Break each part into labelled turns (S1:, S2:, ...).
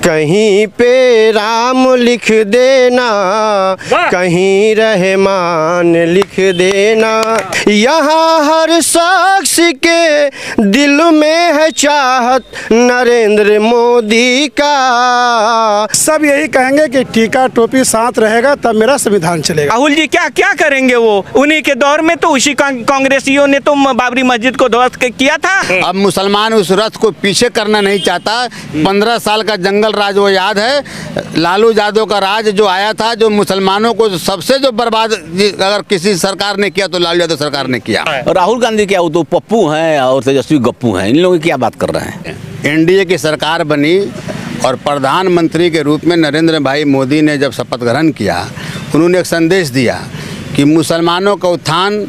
S1: कहीं पे राम लिख देना, कहीं रहमान लिख देना। यहाँ हर शख्स के दिल में है चाहत नरेंद्र मोदी का।
S2: सब यही कहेंगे कि टीका टोपी साथ रहेगा तब मेरा संविधान चलेगा।
S3: राहुल जी क्या क्या करेंगे? वो उन्हीं के दौर में तो उसी कांग्रेसियों ने तो बाबरी मस्जिद को ध्वस्त किया था।
S4: अब मुसलमान उस रथ को पीछे करना नहीं चाहता। 15 साल का जंगल राज वो याद है, लालू यादव का राज जो आया था, जो मुसलमानों को सबसे जो बर्बाद अगर किसी सरकार ने किया तो लालू यादव सरकार ने किया।
S5: राहुल गांधी क्या वो तो पप्पू हैं और तेजस्वी गप्पू हैं, इन लोगों की क्या बात कर रहे हैं?
S4: एनडीए की सरकार बनी और प्रधानमंत्री के रूप में नरेंद्र भाई मोदी ने जब शपथ ग्रहण किया, उन्होंने एक संदेश दिया कि मुसलमानों का उत्थान,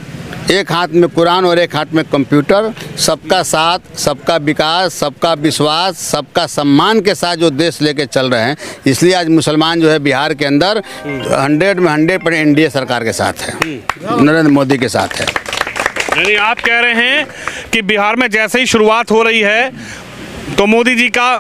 S4: एक हाथ में कुरान और एक हाथ में कंप्यूटर, सबका साथ, सबका विकास, सबका विश्वास, सबका सम्मान के साथ जो देश लेके चल रहे हैं। इसलिए आज मुसलमान जो है बिहार के अंदर 100 में 100% एनडीए सरकार के साथ है, नरेंद्र मोदी के साथ है।
S6: यानी आप कह रहे हैं कि बिहार में जैसे ही शुरुआत हो रही है तो मोदी जी का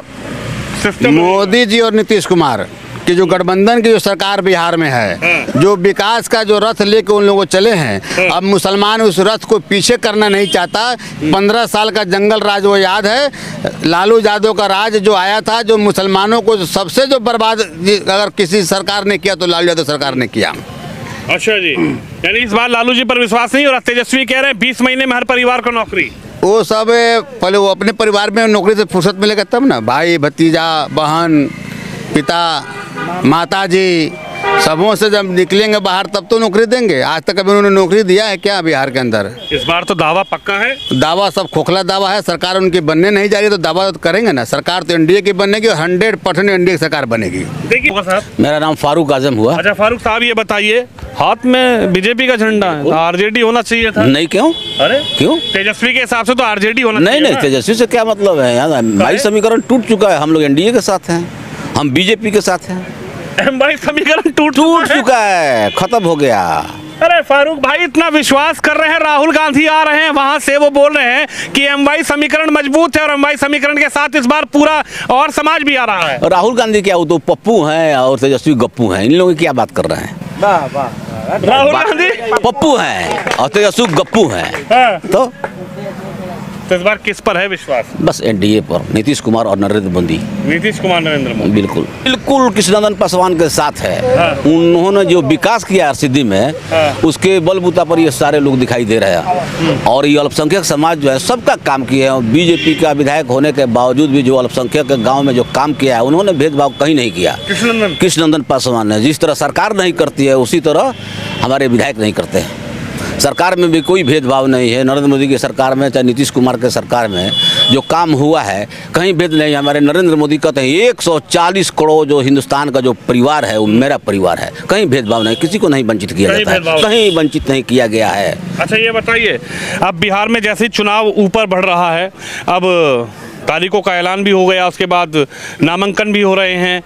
S6: सिस्टम,
S4: मोदी जी और नीतीश कुमार कि जो गठबंधन की जो सरकार बिहार में है, जो विकास का जो रथ लेके उन लोगों चले हैं, अब मुसलमान उस रथ को पीछे करना नहीं चाहता। 15 साल का जंगल राज वो याद है, लालू यादव का राज जो आया था, जो मुसलमानों को सबसे जो बर्बाद अगर किसी सरकार ने किया तो लालू यादव सरकार ने किया।
S6: अच्छा जी, यानी इस बार लालू जी पर विश्वास नहीं हो रहा। तेजस्वी कह रहे हैं 20 महीने में हर परिवार को नौकरी।
S4: वो सब पहले वो अपने परिवार में नौकरी से फुर्सत मिलेगा तब ना, भाई भतीजा बहन पिता माता जी सबों से जब निकलेंगे बाहर तब तो नौकरी देंगे। आज तक अभी उन्होंने नौकरी दिया है क्या बिहार के अंदर?
S6: इस बार तो दावा पक्का है।
S4: दावा सब खोखला दावा है। सरकार उनकी बनने नहीं जा रही तो दावा तो करेंगे ना। सरकार तो एनडीए की बनेगी और 100% एनडीए की सरकार बनेगी।
S6: देखिए साहब,
S5: मेरा नाम फारूक आजम हुआ।
S6: अच्छा फारूक साहब, ये बताइए, हाथ में बीजेपी का झंडा है, आरजेडी होना चाहिए था।
S5: नहीं, क्यों?
S6: अरे
S5: क्यों?
S6: तेजस्वी के हिसाब से तो आरजेडी होना
S5: नहीं
S6: चाहिए।
S5: नहीं, तेजस्वी से क्या मतलब है? यहाँ भाई समीकरण टूट चुका है। हम लोग एनडीए के साथ हैं, हम बीजेपी के साथ हैं।
S6: भाई समीकरण टूट
S5: चुका है, खत्म हो गया।
S6: अरे फारूक भाई, इतना विश्वास कर रहे हैं, राहुल गांधी आ रहे हैं वहां से, वो बोल रहे हैं कि एमवाई समीकरण मजबूत है और एमवाई समीकरण के साथ इस बार पूरा और समाज भी आ रहा है।
S5: राहुल गांधी क्या वो तो पप्पू हैं और तेजस्वी गप्पू हैं, इन लोगों की क्या बात कर रहे हैं?
S6: राहुल गांधी
S5: पप्पू हैं और तेजस्वी गप्पू हैं। तो
S6: इस बार किस पर है विश्वास?
S5: बस एनडीए पर, नीतीश कुमार और नरेंद्र मोदी।
S6: नीतीश कुमार नरेंद्र मोदी
S5: बिल्कुल बिल्कुल कृष्णनंदन पासवान के साथ है। उन्होंने जो विकास किया आरसीडी में, उसके बलबूता पर ये सारे लोग दिखाई दे रहे हैं। और ये अल्पसंख्यक समाज जो है सबका काम किया है। बीजेपी का विधायक होने के बावजूद भी जो अल्पसंख्यक गाँव में जो काम किया है, उन्होंने भेदभाव कहीं नहीं किया। कृष्णनंदन पासवान ने, जिस तरह सरकार नहीं करती है उसी तरह हमारे विधायक नहीं करते हैं। सरकार में भी कोई भेदभाव नहीं है। नरेंद्र मोदी की सरकार में चाहे नीतीश कुमार के सरकार में जो काम हुआ है, कहीं भेद नहीं। हमारे नरेंद्र मोदी कहते हैं 140 करोड़ जो हिंदुस्तान का जो परिवार है वो मेरा परिवार है। कहीं भेदभाव नहीं, किसी को नहीं वंचित किया जाता है, कहीं वंचित नहीं किया गया है।
S6: अच्छा ये बताइए, अब बिहार में जैसे ही चुनाव ऊपर बढ़ रहा है, अब तारीखों का ऐलान भी हो गया, उसके बाद नामांकन भी हो रहे हैं,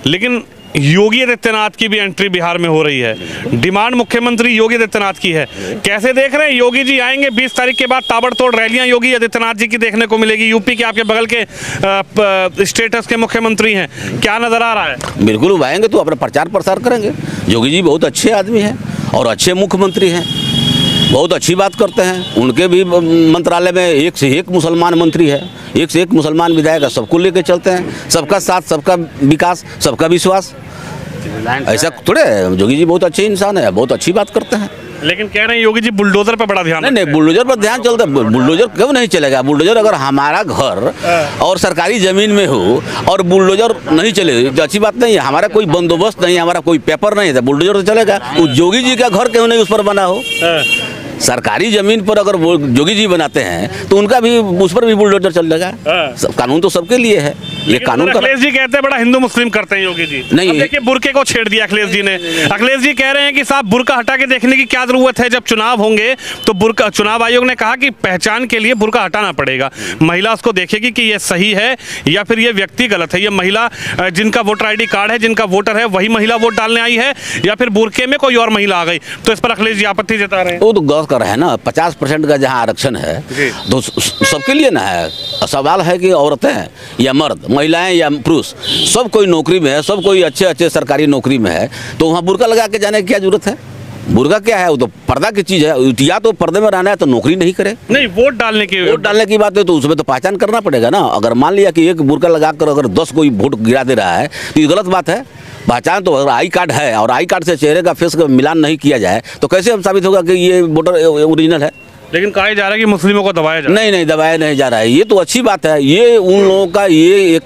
S6: लेकिन योगी आदित्यनाथ की भी एंट्री बिहार में हो रही है। डिमांड मुख्यमंत्री योगी आदित्यनाथ की है। कैसे देख रहे हैं? योगी जी आएंगे 20 तारीख के बाद, ताबड़तोड़ रैलियां योगी आदित्यनाथ जी की देखने को मिलेगी। यूपी के आपके बगल के स्टेटस के मुख्यमंत्री हैं, क्या नजर आ रहा है?
S5: बिल्कुल वो आएंगे तो अपना प्रचार प्रसार करेंगे। योगी जी बहुत अच्छे आदमी हैं और अच्छे मुख्यमंत्री हैं, बहुत अच्छी बात करते हैं। उनके भी मंत्रालय में एक से एक मुसलमान मंत्री है, एक से एक मुसलमान विधायक है, सबको लेके चलते हैं। सबका साथ, सबका विकास, सबका विश्वास। ऐसा थोड़े, योगी जी बहुत अच्छे इंसान है, बहुत अच्छी बात करते हैं।
S6: लेकिन कह रहे हैं योगी जी बुलडोजर पर बड़ा ध्यान।
S5: नहीं, बुलडोजर पर ध्यान चलता है। बुलडोजर क्यों नहीं चलेगा? बुलडोजर अगर हमारा घर और सरकारी जमीन में हो और बुलडोजर नहीं चले तो अच्छी बात नहीं है। हमारा कोई बंदोबस्त नहीं, हमारा कोई पेपर नहीं है, बुलडोजर तो चलेगा। वो योगी जी का घर क्यों नहीं उस पर बना हो? सरकारी जमीन पर अगर वो योगी जी बनाते हैं तो उनका भी उस पर भी बुलडोजर चलेगा। कानून तो सबके लिए है। ये कानून
S6: अखिलेश जी कहते हैं बड़ा हिंदू मुस्लिम करते हैं योगी जी।
S5: नहीं,
S6: देखिए बुर्के को छेड़ दिया अखिलेश जी ने। अखिलेश जी कह रहे हैं कि साहब बुर्का हटा के देखने की क्या जरूरत है, जब चुनाव होंगे तो बुर्का, चुनाव आयोग ने कहा कि पहचान के लिए बुर्का हटाना पड़ेगा। महिला उसको देखेगी कि ये सही है या फिर ये व्यक्ति गलत है। ये महिला जिनका वोटर ID कार्ड है, जिनका वोटर है, वही महिला वोट डालने आई है या फिर बुर्के में कोई और महिला आ गई। तो इस पर अखिलेश जी आपत्ति जता रहे हैं।
S5: वो तो कर रहे हैं ना, 50% का जहाँ आरक्षण है तो सबके लिए ना है। सवाल है कि औरतें या मर्द, महिलाएं या पुरुष, सब कोई नौकरी में है, सब कोई अच्छे अच्छे सरकारी नौकरी में है, तो वहाँ बुर्का लगा के जाने की क्या जरूरत है? बुर्का क्या है? वो तो पर्दा की चीज़ है। या तो पर्दे में रहना है तो नौकरी नहीं करे।
S6: नहीं, वोट डालने की
S5: बात है तो उसमें तो पहचान करना पड़ेगा ना। अगर मान लिया कि एक बुर्का लगाकर अगर 10 कोई वोट गिरा दे रहा है तो ये गलत बात है। पहचान तो अगर आई कार्ड है और आई कार्ड से चेहरे का फेस का मिलान नहीं किया जाए तो कैसे हम साबित होगा कि ये वोटर ओरिजिनल है?
S6: लेकिन कहा जा रहा है कि मुस्लिमों को दबाया जा रहा है।
S5: नहीं, दबाया नहीं जा रहा है। ये तो अच्छी बात है। ये उन लोगों का ये एक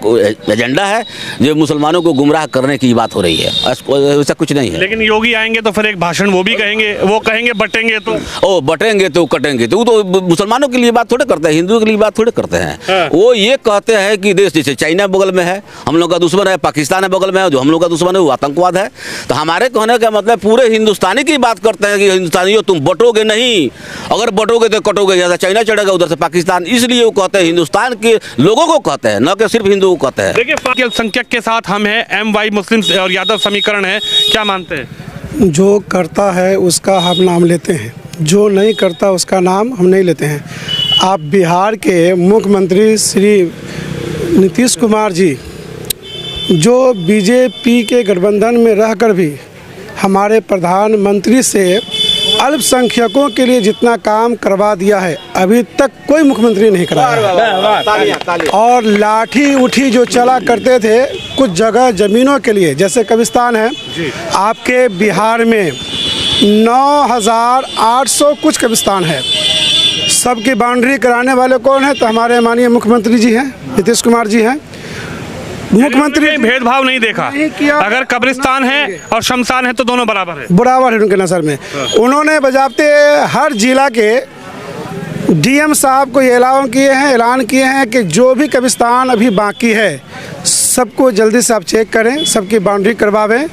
S5: एजेंडा है जो मुसलमानों को गुमराह करने की बात हो रही है, ऐसा कुछ नहीं है।
S6: लेकिन योगी आएंगे तो फिर एक भाषण वो भी कहेंगे, वो कहेंगे बटेंगे तो
S5: बटेंगे तो कटेंगे, तो वो तो मुसलमानों के लिए बात थोड़े करते हैं, हिंदुओं के लिए बात थोड़े करते हैं।
S6: हाँ।
S5: वो ये कहते हैं कि देश जैसे चाइना बगल में है, हम लोग का दुश्मन है, पाकिस्तान है बगल में है, जो हम लोग का दुश्मन है वो आतंकवाद है। तो हमारे कहने का मतलब पूरे हिंदुस्तानी की बात करते हैं कि हिंदुस्तानियों तुम बटोगे नहीं, अगर बटोगे तो कटोगे। चाइना चढ़ेगा, उधर से पाकिस्तान, इसलिए वो कहते हैं हिंदुस्तान के लोगों को कहते हैं, न कि सिर्फ हिंदुओं को कहते हैं।
S6: देखिए, अल्पसंख्यक के साथ हम हैं, MY मुस्लिम और यादव समीकरण है, क्या मानते हैं?
S2: जो करता है उसका हम नाम लेते हैं, जो नहीं करता उसका नाम हम नहीं लेते हैं। आप बिहार के मुख्यमंत्री श्री नीतीश कुमार जी, जो बीजेपी के गठबंधन में रहकर भी हमारे प्रधानमंत्री से अल्पसंख्यकों के लिए जितना काम करवा दिया है, अभी तक कोई मुख्यमंत्री नहीं कराया। और लाठी उठी जो चला करते थे कुछ जगह ज़मीनों के लिए, जैसे कब्रिस्तान है आपके बिहार में 9,800 कुछ कब्रिस्तान है, सबकी बाउंड्री कराने वाले कौन है? तो हमारे माननीय मुख्यमंत्री जी हैं, नीतीश कुमार जी हैं। मुख्यमंत्री
S6: भेदभाव नहीं देखा, अगर कब्रिस्तान है और शमशान है तो दोनों बराबर है,
S2: बराबर है उनके नज़र में। उन्होंने बजाते हर जिला के DM साहब को ये ऐलान किए हैं कि जो भी कब्रिस्तान अभी बाकी है सबको जल्दी से आप चेक करें, सबकी बाउंड्री करवावें,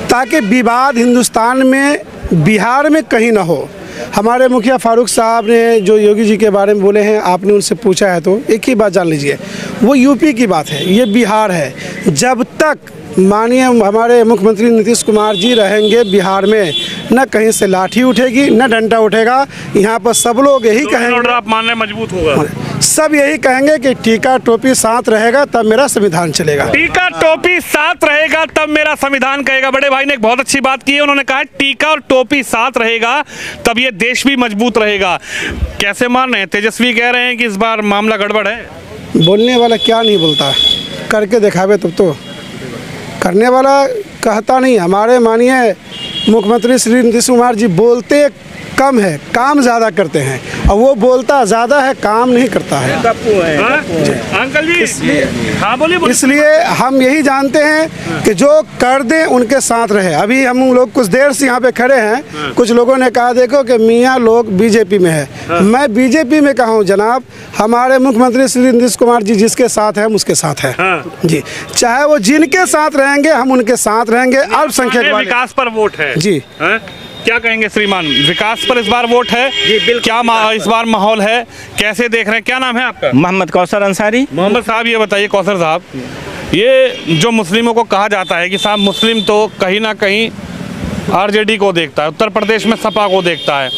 S2: ताकि विवाद हिंदुस्तान में, बिहार में कहीं ना हो। हमारे मुखिया फारूक साहब ने जो योगी जी के बारे में बोले हैं, आपने उनसे पूछा है तो एक ही बात जान लीजिए, वो यूपी की बात है, ये बिहार है। जब तक माननीय हमारे मुख्यमंत्री नीतीश कुमार जी रहेंगे बिहार में, न कहीं से लाठी उठेगी न डंडा उठेगा। यहाँ पर सब लोग यही कहेंगे,
S6: आप मान रहे मजबूत होगा,
S2: सब यही कहेंगे कि टीका टोपी साथ रहेगा तब मेरा संविधान चलेगा।
S6: टीका टोपी साथ रहेगा तब मेरा संविधान कहेगा। बड़े भाई ने एक बहुत अच्छी बात की है, उन्होंने कहा टीका और टोपी साथ रहेगा तब ये देश भी मजबूत रहेगा। कैसे मान रहे हैं? तेजस्वी कह रहे हैं कि इस बार मामला गड़बड़ है।
S2: बोलने वाला क्या नहीं बोलता, करके दिखावे तब तो। करने वाला कहता नहीं। हमारे माननीय मुख्यमंत्री श्री नीतीश कुमार जी बोलते कम है, काम ज़्यादा करते हैं, और वो बोलता ज़्यादा है, काम नहीं करता है।
S6: अंकल जी, हाँ बोलिए।
S2: इसलिए हम यही जानते हैं कि जो कर दें उनके साथ रहे। अभी हम लोग कुछ देर से यहाँ पे खड़े हैं, कुछ लोगों ने कहा देखो कि मियाँ लोग बीजेपी में है। मैं बीजेपी में कहा हूँ जनाब, हमारे मुख्यमंत्री श्री नीतीश कुमार जी जिसके साथ है हम उसके साथ है जी। चाहे वो जिनके साथ रहेंगे हम उनके साथ रहेंगे। अल्पसंख्यक
S6: विकास पर वोट है
S2: जी।
S6: क्या कहेंगे श्रीमान? विकास पर इस बार वोट है जी, क्या इस बार माहौल है, कैसे देख रहे हैं? क्या नाम है आपका?
S3: मोहम्मद कौसर अंसारी।
S6: मोहम्मद साहब, ये बताइए कौसर साहब, ये जो मुस्लिमों को कहा जाता है कि साहब मुस्लिम तो कहीं ना कहीं RJD को देखता है, उत्तर प्रदेश में सपा को देखता है,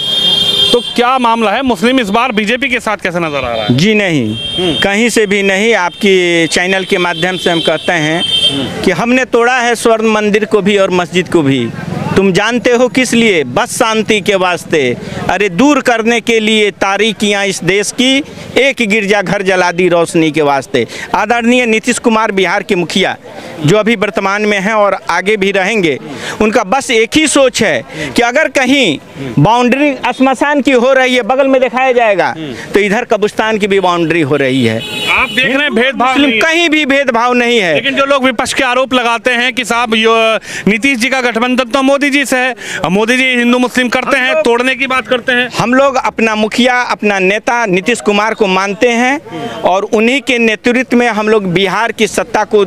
S6: तो क्या मामला है? मुस्लिम इस बार बीजेपी के साथ कैसे नजर आ रहा है?
S3: जी नहीं, कहीं से भी नहीं। आपकी चैनल के माध्यम से हम कहते हैं कि हमने तोड़ा है स्वर्ण मंदिर को भी और मस्जिद को भी। तुम जानते हो किस लिए? बस शांति के वास्ते। अरे दूर करने के लिए तारीकियां इस देश की, एक गिरजाघर जला दी रोशनी के वास्ते। आदरणीय नीतीश कुमार बिहार के मुखिया जो अभी वर्तमान में हैं और आगे भी रहेंगे, उनका बस एक ही सोच है कि अगर कहीं बाउंड्री श्मशान की हो रही है, बगल में दिखाया जाएगा, तो इधर कब्रिस्तान की भी बाउंड्री हो रही है।
S6: आप देख रहे हैं भेदभाव
S3: कहीं भी भेदभाव नहीं है।
S6: लेकिन जो लोग विपक्ष के आरोप लगाते हैं कि साहब नीतीश जी का गठबंधन तो मोदी जी से है, मोदी जी हिंदू मुस्लिम करते हैं, तोड़ने की बात करते हैं।
S3: हम लोग अपना मुखिया, अपना नेता नीतीश कुमार को मानते हैं और उन्हीं के नेतृत्व में हम लोग बिहार की सत्ता को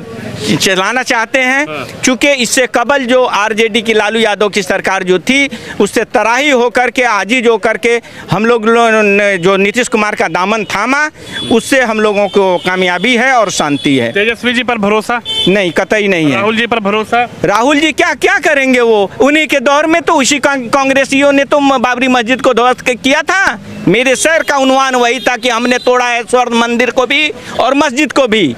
S3: चलाना चाहते हैं। क्योंकि इससे कबल जो RJD की लालू यादव की सरकार जो थी, उससे तराही होकर के, आजीज होकर के हम लोग जो नीतीश कुमार का दामन थामा, उससे हम लोगों को कामयाबी है और शांति है।
S6: तेजस्वी जी पर भरोसा
S3: नहीं, कतई नहीं है।
S6: राहुल जी पर भरोसा?
S3: राहुल जी क्या क्या करेंगे? वो उन्हीं के दौर में तो उसी कांग्रेसियों ने तो बाबरी मस्जिद को ध्वस्त किया था। मेरे शहर का उन्वान वही था कि हमने तोड़ा है स्वर्ण मंदिर को भी और मस्जिद को भी,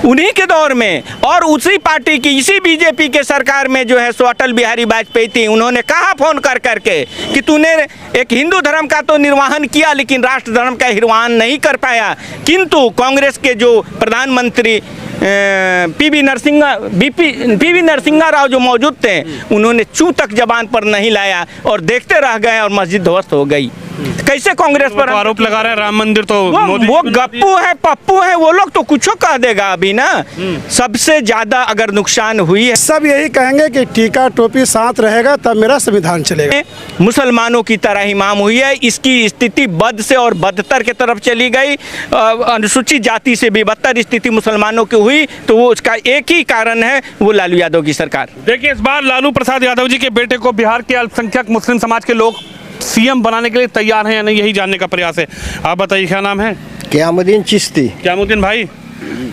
S3: उन्हीं के दौर में। और उसी पार्टी की, इसी बीजेपी के सरकार में जो है सो अटल बिहारी वाजपेयी थी, उन्होंने कहा फोन कर करके कि तूने एक हिंदू धर्म का तो निर्वहन किया लेकिन राष्ट्र धर्म का निर्वहन नहीं कर पाया। किंतु कांग्रेस के जो प्रधानमंत्री पीवी नरसिंहा राव जो मौजूद थे, उन्होंने चू तक जबान पर नहीं लाया और देखते रह गए और मस्जिद ध्वस्त हो गई। कैसे कांग्रेस पर
S6: आरोप लगा रहे हैं राम मंदिर तो
S3: वो गप्पू है, पप्पू है, वो लोग तो कुछ कह देगा अभी ना। सबसे ज्यादा अगर नुकसान हुई है,
S2: सब यही कहेंगे कि टीका टोपी साथ रहेगा तब मेरा संविधान चलेगा।
S3: मुसलमानों की तरह इमाम हुई है। इसकी स्थिति बद से और बदतर की तरफ चली गई। अनुसूचित जाति से भी बदतर स्थिति मुसलमानों की हुई, तो वो उसका एक ही कारण है, वो लालू यादव की सरकार।
S6: देखिए, इस बार लालू प्रसाद यादव जी के बेटे को बिहार के अल्पसंख्यक मुस्लिम समाज के लोग सीएम बनाने के लिए तैयार हैं या नहीं, यही जानने का प्रयास है। आप बताइए, क्या नाम है?
S1: क़यामुद्दीन चिश्ती।
S6: क़यामुद्दीन भाई,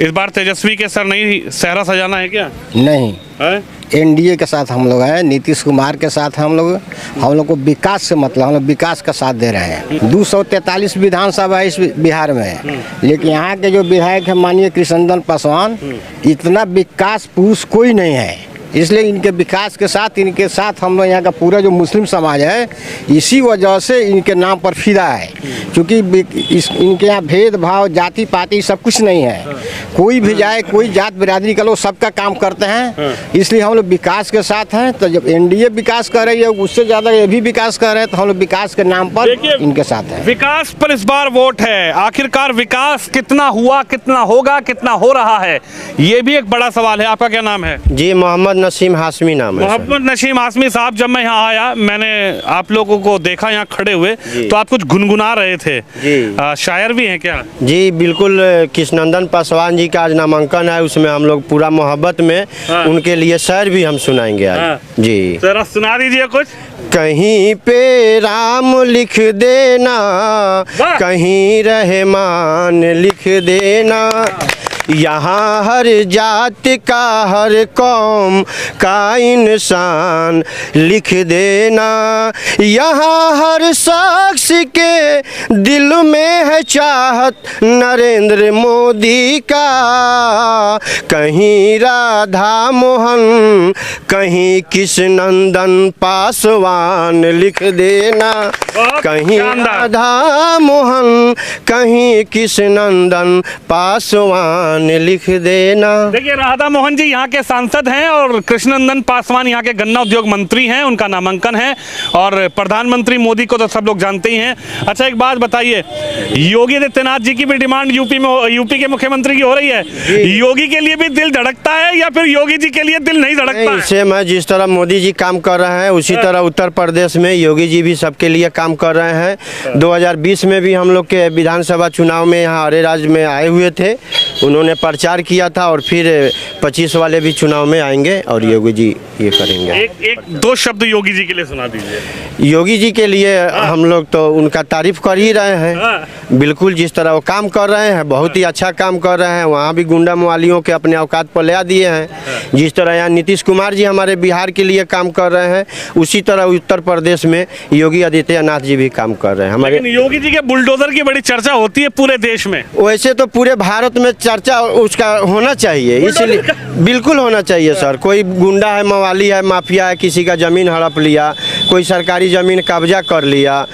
S6: इस बार तेजस्वी के सर नहीं सहरा सजाना है क्या?
S1: नहीं
S6: है?
S1: एनडीए के साथ हम लोग हैं, नीतीश कुमार के साथ हम लोग को विकास से मतलब, हम लोग विकास का साथ दे रहे हैं। 243 विधानसभा इस बिहार में है, लेकिन यहाँ के जो विधायक है माननीय कृष्णनंदन पासवान, इतना विकास पुरुष कोई नहीं है। इसलिए इनके विकास के साथ, इनके साथ हम लोग यहाँ का पूरा जो मुस्लिम समाज है, इसी वजह से इनके नाम पर फिदा है। क्योंकि इनके यहाँ भेदभाव, जाति पाति सब कुछ नहीं है। कोई भी जाए, कोई जात बिरादरी का लोग सबका काम करते हैं, इसलिए हम लोग विकास के साथ हैं। तो जब एनडीए विकास कर रही है, उससे ज़्यादा ये भी विकास कर रहे हैं, तो हम लोग विकास के नाम पर इनके साथ हैं।
S6: विकास पर इस बार वोट है। आखिरकार विकास कितना हुआ, कितना होगा, कितना हो रहा है, ये भी एक बड़ा सवाल है। आपका क्या नाम है?
S1: जी, मोहम्मद नसीम हाशमी नाम है।
S6: मोहम्मद नसीम हाशमी साहब, जब मैं यहाँ आया, मैंने आप लोगों को देखा यहाँ खड़े हुए, तो आप कुछ गुनगुना रहे थे। शायर भी हैं क्या?
S1: जी बिल्कुल, कृष्णनंदन पासवान जी का आज नामांकन है, उसमें हम लोग पूरा मोहब्बत में उनके लिए शायर भी हम सुनाएंगे आज। जी,
S6: जरा सुना दीजिए कुछ।
S1: कहीं पे राम लिख देना, कहीं रहमान लिख देना, यहाँ हर जात का, हर कौम का इंसान लिख देना, यहाँ हर शख्स के दिल में है चाहत नरेंद्र मोदी का, कहीं राधा मोहन, कहीं कृष्णनंदन पासवान लिख देना, कहीं राधा मोहन, कहीं कृष्णनंदन पासवान लिख देना।
S6: देखिए, राधा मोहन जी यहाँ के सांसद हैं और कृष्णनंदन पासवान यहाँ के गन्ना उद्योग मंत्री हैं, उनका नामांकन है। और प्रधानमंत्री मोदी को तो सब लोग जानते ही हैं। अच्छा, एक बात बताइए, योगी आदित्यनाथ जी की भी डिमांड यूपी के मुख्यमंत्री की हो रही है। योगी के लिए भी दिल धड़कता है या फिर योगी जी के लिए दिल नहीं धड़कता है?
S1: सेम है, जिस तरह मोदी जी काम कर रहे हैं उसी तरह उत्तर प्रदेश में योगी जी भी सबके लिए काम कर रहे हैं। 2020 में भी हम लोग के विधानसभा चुनाव में यहाँ अरेराज में आए हुए थे, उन्होंने प्रचार किया था, और फिर 25 वाले भी चुनाव में आएंगे और योगी जी ये करेंगे।
S6: एक दो शब्द योगी जी के लिए सुना दीजिए।
S1: योगी जी के लिए हम लोग तो उनका तारीफ कर ही रहे हैं। बिल्कुल, जिस तरह वो काम कर रहे हैं, बहुत ही अच्छा काम कर रहे हैं। वहाँ भी गुंडा मवालियों के अपने औकात पर ले दिए हैं। जिस तरह यहाँ नीतीश कुमार जी हमारे बिहार के लिए काम कर रहे हैं, उसी तरह उत्तर प्रदेश में योगी आदित्यनाथ जी भी काम कर रहे हैं। हमारे
S6: योगी जी के बुलडोजर की बड़ी चर्चा होती है पूरे देश में।
S1: वैसे तो पूरे भारत में चर्चा उसका होना चाहिए, इसलिए बिल्कुल होना चाहिए सर। कोई गुंडा है, मवाली है, माफिया है, किसी का ज़मीन हड़प लिया, कोई सरकारी ज़मीन कब्जा कर लिया,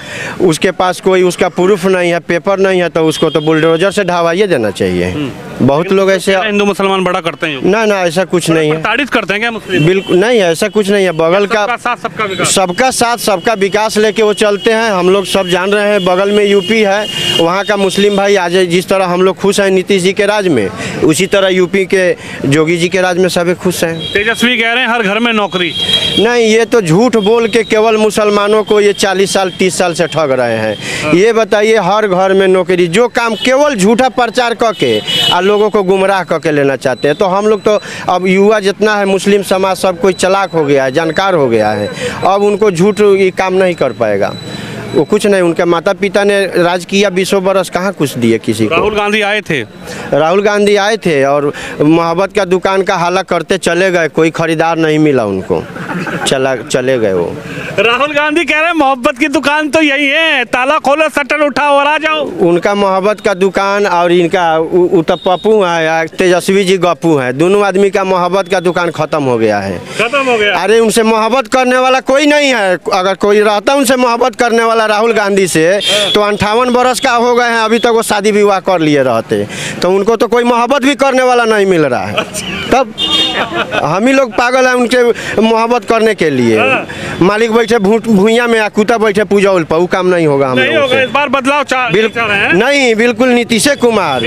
S1: उसके पास कोई उसका प्रूफ नहीं है, पेपर नहीं है, तो उसको तो बुलडोजर से ढवाइए देना चाहिए। बहुत लोग ऐसे
S6: हिंदू मुसलमान बड़ा करते हैं।
S1: ना ना, ऐसा कुछ नहीं है।
S6: तारीफ करते हैं क्या मुस्लिम?
S1: बिल्कुल नहीं, ऐसा कुछ नहीं है। बगल का सबका साथ सबका विकास लेके वो चलते हैं। हम लोग सब जान रहे हैं, बगल में यूपी है, वहाँ का मुस्लिम भाई आज जिस तरह हम लोग खुश हैं नीतीश जी के राज में, उसी तरह यूपी के योगी जी के राज में सभी खुश हैं।
S6: तेजस्वी कह रहे हैं हर घर में नौकरी।
S1: नहीं, ये तो झूठ बोल के केवल मुसलमानों को ये 40 साल 30 साल से ठग रहे हैं। ये बताइए, हर घर में नौकरी, जो काम केवल झूठा प्रचार करके और लोगों को गुमराह करके लेना चाहते हैं। तो हम लोग तो अब युवा जितना है, मुस्लिम समाज सब कोई चालाक हो गया है, जानकार हो गया है। अब उनको झूठ ये काम नहीं कर पाएगा। वो कुछ नहीं, उनके माता पिता ने राज किया 20 बरस, कहाँ कुछ दिए किसी को।
S6: राहुल गांधी आए थे,
S1: राहुल गांधी आए थे और मोहब्बत का दुकान का हाला करते चले गए, कोई खरीदार नहीं मिला उनको। चले गए वो।
S6: राहुल गांधी कह रहे हैं मोहब्बत की दुकान तो यही है, ताला खोलो, शटर उठाओ और आ जाओ।
S1: उनका मोहब्बत का दुकान और इनका तो पप्पू है या तेजस्वी जी गप्पू है, दोनों आदमी का मोहब्बत का दुकान खत्म हो गया है।
S6: खत्म हो गया।
S1: अरे उनसे मोहब्बत करने वाला कोई नहीं है। अगर कोई रहता उनसे मोहब्बत करने वाला राहुल गांधी से तो 58 बरस का हो गए हैं, अभी तक वो शादी विवाह कर लिए रहते। तो उनको तो कोई मोहब्बत भी करने वाला नहीं मिल रहा है। तब हम ही लोग पागल हैं उनके मोहब्बत करने के लिए। मालिक बैठे भूइया में, कुत्ता बैठे पूजौल पर, वो काम नहीं होगा हम
S6: नहीं
S1: लोगों
S6: होगा।
S1: से।
S6: इस बार बदलाव चाह रहे हैं?
S1: नहीं, बिल्कुल नीतीश कुमार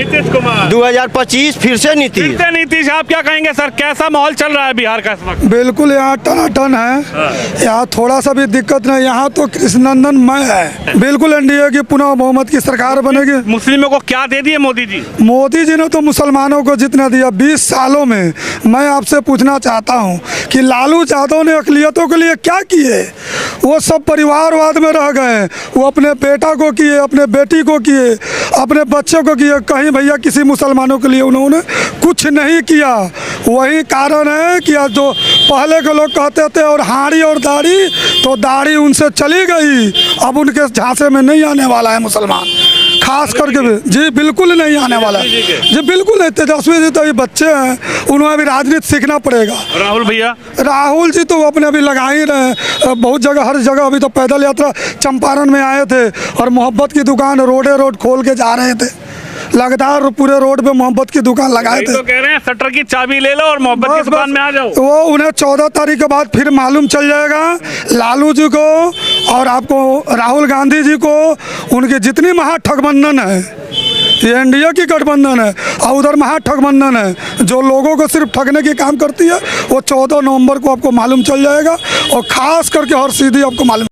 S1: 2025 फिर से नीतीश।
S6: नीतीश, आप क्या कहेंगे सर, कैसा माहौल चल रहा है बिहार का इस वक्त?
S2: बिल्कुल यहाँ टनाटन है, यहाँ थोड़ा सा भी दिक्कत नहीं। यहाँ तो कृष्णनंदन मय है। बिल्कुल एनडीए की पुनः बहुमत की सरकार बनेगी।
S6: मुस्लिमों को क्या दे दिए मोदी जी?
S2: मोदी जी ने तो मुसलमानों को जितना दिया 20 सालों में। मैं आपसे पूछना चाहता हूँ कि लालू यादव ने अक़लियतों के लिए क्या किए? वो सब परिवारवाद में रह गए। वो अपने बेटा को किए, अपने बेटी को किए, अपने बच्चों को किए। कहीं भैया किसी मुसलमानों के लिए उन्होंने कुछ नहीं किया। वही कारण है कि आज जो पहले के लोग कहते थे और हाड़ी और दाढ़ी, तो दाढ़ी उनसे चली गई। अब उनके झांसे में नहीं आने वाला है मुसलमान, खास करके भी। जी बिल्कुल नहीं आने वाला है जी, बिल्कुल नहीं। तेजस्वी जी तो ये बच्चे हैं, उन्हें भी राजनीति सीखना पड़ेगा।
S6: राहुल भैया? राहुल
S2: जी तो अपने अभी लगा ही रहे, बहुत जगह, हर जगह। अभी तो पैदल यात्रा चंपारण में आए थे और मोहब्बत की दुकान रोड खोल के जा रहे थे। लगातार पूरे रोड पे मोहब्बत की दुकान लगाए थे।
S6: तो कह रहे हैं शटर की चाबी ले लो और मोहब्बत की दुकान में आ जाओ।
S2: वो उन्हें 14 तारीख के बाद फिर मालूम चल जाएगा लालू जी को और आपको राहुल गांधी जी को। उनकी जितनी महाठगबंधन है, ये एनडीए की गठबंधन है और उधर महाठगबंधन है जो लोगों को सिर्फ ठगने की काम करती है। वो 14 नवंबर को आपको मालूम चल जाएगा और खास करके हर सीधी आपको मालूम